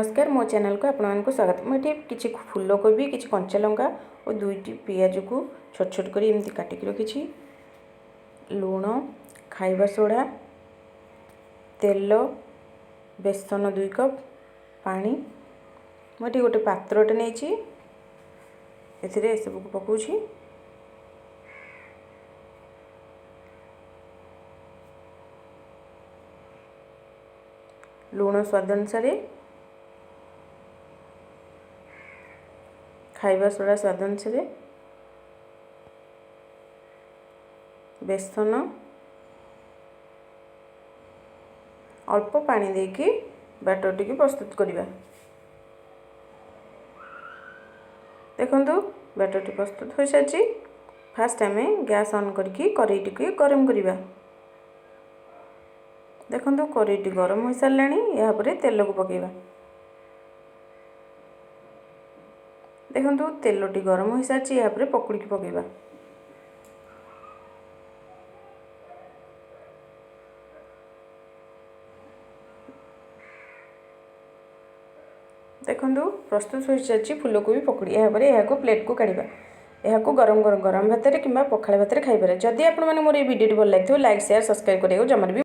नमस्कार मो चैनल को आपको स्वागत। मुझे किसी फूलकोबी किसी कंचा लंका और दुईटी पियाज को छोट छोट कर एमती काटिक रखी। लुण, खाइबा सोडा, तेल, बेसन 2 कप, पानी। मुझे गोटे पात्रटे नहीं सब पकाऊँ। लुण स्वाद अनुसार, खाइबा सोडा स्वाद अनुसार, बेसन, अल्प पानी देकी बैटर टी प्रस्तुत करवा। देखो बैटर टी प्रस्तुत हो सारी। फास्ट आम गैस ऑन करके कढ़ई टी गरम करवा। देखो कढ़ईटी गरम हो सारा। यापर तेल को पकेबा। देखो तेलटी गरम हो सारी। यापर पकुड़ी की पकेबा। देखो प्रस्तुत हो सारी फूलकोबी पकुड़ी। यापर यह प्लेट को काढ़ा। यह गरम गरम भात कि पखाड़ भात खाई पारे। जदि आपने मोर वीडियो भल लगे लाइक शेयर सब्सक्राइब करेंगे जमार भी।